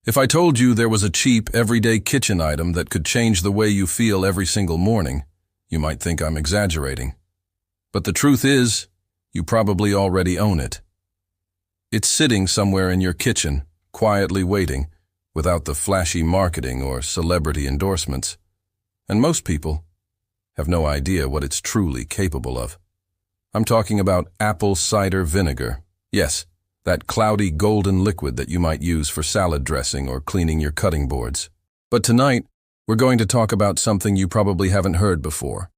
If I told you there was a cheap, everyday kitchen item that could change the way you feel every single morning, you might think I'm exaggerating. But the truth is, you probably already own it. It's sitting somewhere in your kitchen, quietly waiting, without the flashy marketing or celebrity endorsements. And most people have no idea what it's truly capable of. I'm talking about apple cider vinegar. Yes, that cloudy golden liquid that you might use for salad dressing or cleaning your cutting boards. But tonight, we're going to talk about something you probably haven't heard before.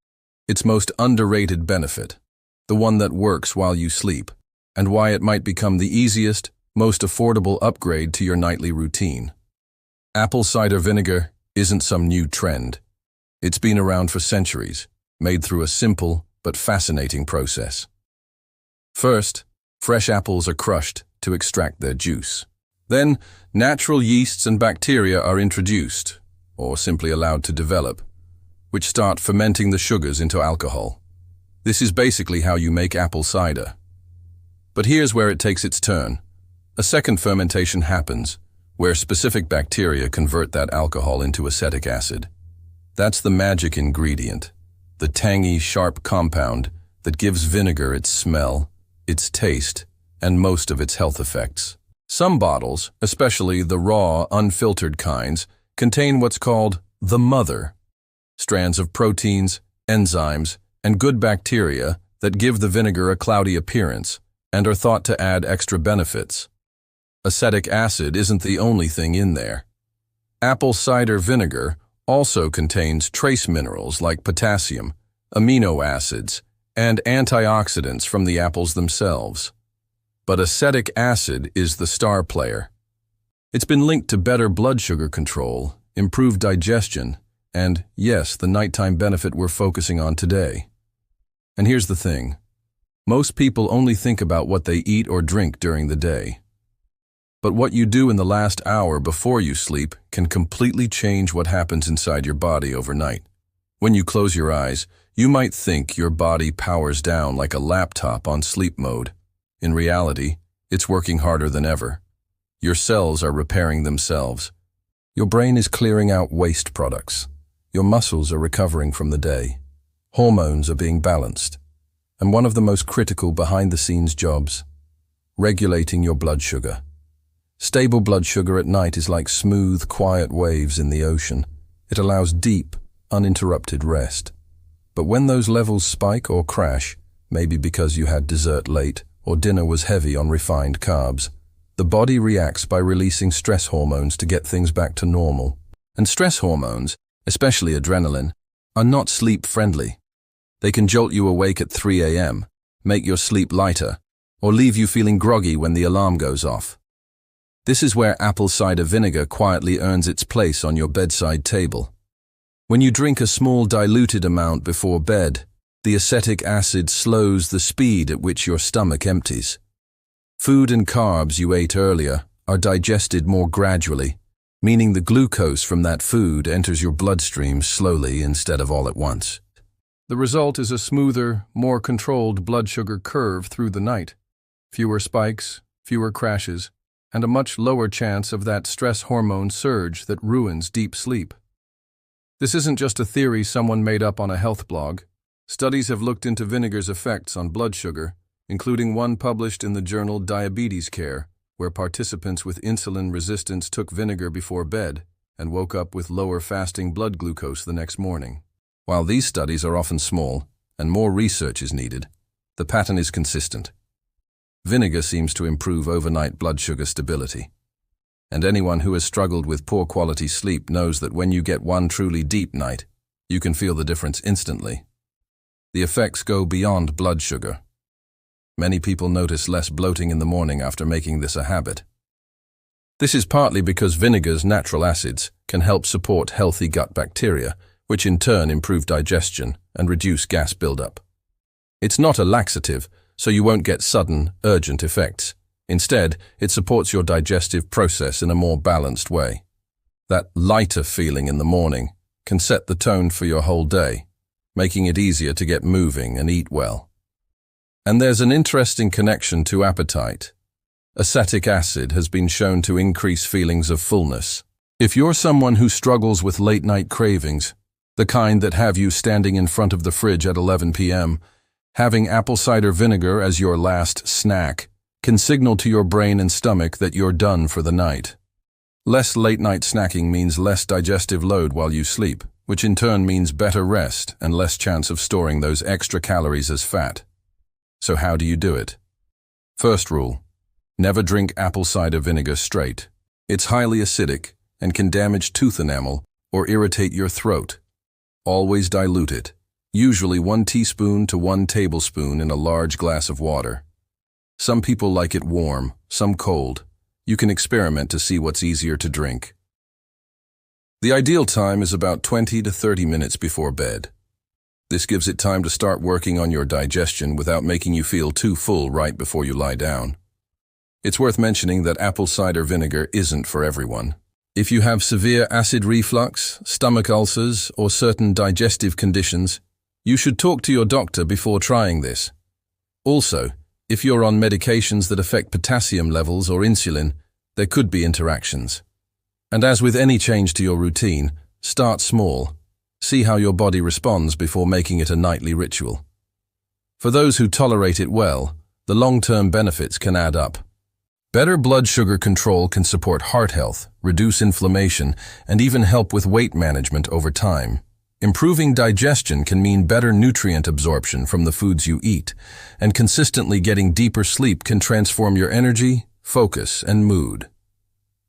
Its most underrated benefit, the one that works while you sleep, and why it might become the easiest, most affordable upgrade to your nightly routine. Apple cider vinegar isn't some new trend. It's been around for centuries, made through a simple but fascinating process. First, fresh apples are crushed to extract their juice. Then, natural yeasts and bacteria are introduced, or simply allowed to develop, which start fermenting the sugars into alcohol. This is basically how you make apple cider. But here's where it takes its turn. A second fermentation happens, where specific bacteria convert that alcohol into acetic acid. That's the magic ingredient, the tangy, sharp compound that gives vinegar its smell, its taste, and most of its health effects. Some bottles, especially the raw, unfiltered kinds, contain what's called the mother, strands of proteins, enzymes, and good bacteria that give the vinegar a cloudy appearance and are thought to add extra benefits. Acetic acid isn't the only thing in there. Apple cider vinegar also contains trace minerals like potassium, amino acids, and antioxidants from the apples themselves. But acetic acid is the star player. It's been linked to better blood sugar control, improved digestion, and, yes, the nighttime benefit we're focusing on today. And here's the thing. Most people only think about what they eat or drink during the day. But what you do in the last hour before you sleep can completely change what happens inside your body overnight. When you close your eyes, you might think your body powers down like a laptop on sleep mode. In reality, it's working harder than ever. Your cells are repairing themselves. Your brain is clearing out waste products. Your muscles are recovering from the day. Hormones are being balanced. And one of the most critical behind-the-scenes jobs, regulating your blood sugar. Stable blood sugar at night is like smooth, quiet waves in the ocean. It allows deep, uninterrupted rest. But when those levels spike or crash, maybe because you had dessert late or dinner was heavy on refined carbs, the body reacts by releasing stress hormones to get things back to normal. And stress hormones, especially adrenaline, are not sleep-friendly. They can jolt you awake at 3 a.m., make your sleep lighter, or leave you feeling groggy when the alarm goes off. This is where apple cider vinegar quietly earns its place on your bedside table. When you drink a small diluted amount before bed, the acetic acid slows the speed at which your stomach empties. Food and carbs you ate earlier are digested more gradually, meaning the glucose from that food enters your bloodstream slowly instead of all at once. The result is a smoother, more controlled blood sugar curve through the night. Fewer spikes, fewer crashes, and a much lower chance of that stress hormone surge that ruins deep sleep. This isn't just a theory someone made up on a health blog. Studies have looked into vinegar's effects on blood sugar, including one published in the journal Diabetes Care, where participants with insulin resistance took vinegar before bed and woke up with lower fasting blood glucose the next morning. While these studies are often small and more research is needed, the pattern is consistent. Vinegar seems to improve overnight blood sugar stability. And anyone who has struggled with poor quality sleep knows that when you get one truly deep night, you can feel the difference instantly. The effects go beyond blood sugar. Many people notice less bloating in the morning after making this a habit. This is partly because vinegar's natural acids can help support healthy gut bacteria, which in turn improve digestion and reduce gas buildup. It's not a laxative, so you won't get sudden, urgent effects. Instead, it supports your digestive process in a more balanced way. That lighter feeling in the morning can set the tone for your whole day, making it easier to get moving and eat well. And there's an interesting connection to appetite. Acetic acid has been shown to increase feelings of fullness. If you're someone who struggles with late-night cravings, the kind that have you standing in front of the fridge at 11 p.m., having apple cider vinegar as your last snack can signal to your brain and stomach that you're done for the night. Less late-night snacking means less digestive load while you sleep, which in turn means better rest and less chance of storing those extra calories as fat. So how do you do it? First rule: never drink apple cider vinegar straight. It's highly acidic and can damage tooth enamel or irritate your throat. Always dilute it, usually 1 teaspoon to 1 tablespoon in a large glass of water. Some people like it warm, some cold. You can experiment to see what's easier to drink. The ideal time is about 20 to 30 minutes before bed. This gives it time to start working on your digestion without making you feel too full right before you lie down. It's worth mentioning that apple cider vinegar isn't for everyone. If you have severe acid reflux, stomach ulcers, or certain digestive conditions, you should talk to your doctor before trying this. Also, if you're on medications that affect potassium levels or insulin, there could be interactions. And as with any change to your routine, start small. See how your body responds before making it a nightly ritual. For those who tolerate it well, the long-term benefits can add up. Better blood sugar control can support heart health, reduce inflammation, and even help with weight management over time. Improving digestion can mean better nutrient absorption from the foods you eat, and consistently getting deeper sleep can transform your energy, focus, and mood.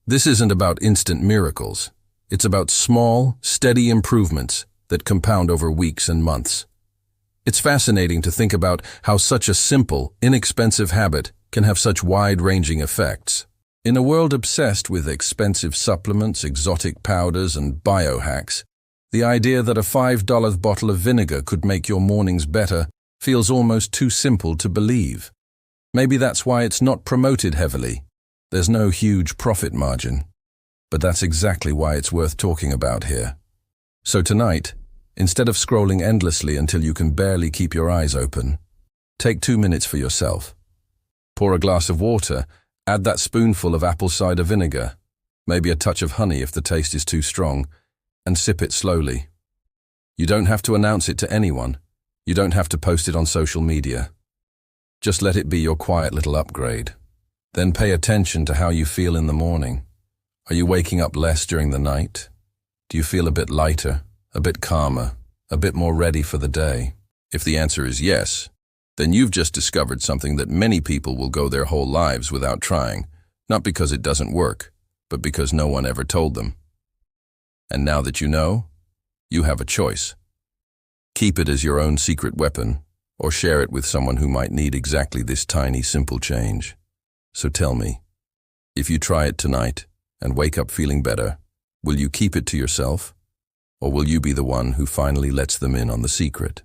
This isn't about instant miracles. It's about small, steady improvements that compound over weeks and months. It's fascinating to think about how such a simple, inexpensive habit can have such wide-ranging effects. In a world obsessed with expensive supplements, exotic powders, and biohacks, the idea that a $5 bottle of vinegar could make your mornings better feels almost too simple to believe. Maybe that's why it's not promoted heavily. There's no huge profit margin. But that's exactly why it's worth talking about here. So tonight, instead of scrolling endlessly until you can barely keep your eyes open, take 2 minutes for yourself. Pour a glass of water, add that spoonful of apple cider vinegar, maybe a touch of honey if the taste is too strong, and sip it slowly. You don't have to announce it to anyone. You don't have to post it on social media. Just let it be your quiet little upgrade. Then pay attention to how you feel in the morning. Are you waking up less during the night? Do you feel a bit lighter, a bit calmer, a bit more ready for the day? If the answer is yes, then you've just discovered something that many people will go their whole lives without trying, not because it doesn't work, but because no one ever told them. And now that you know, you have a choice. Keep it as your own secret weapon, or share it with someone who might need exactly this tiny, simple change. So tell me, if you try it tonight and wake up feeling better, will you keep it to yourself? Or will you be the one who finally lets them in on the secret?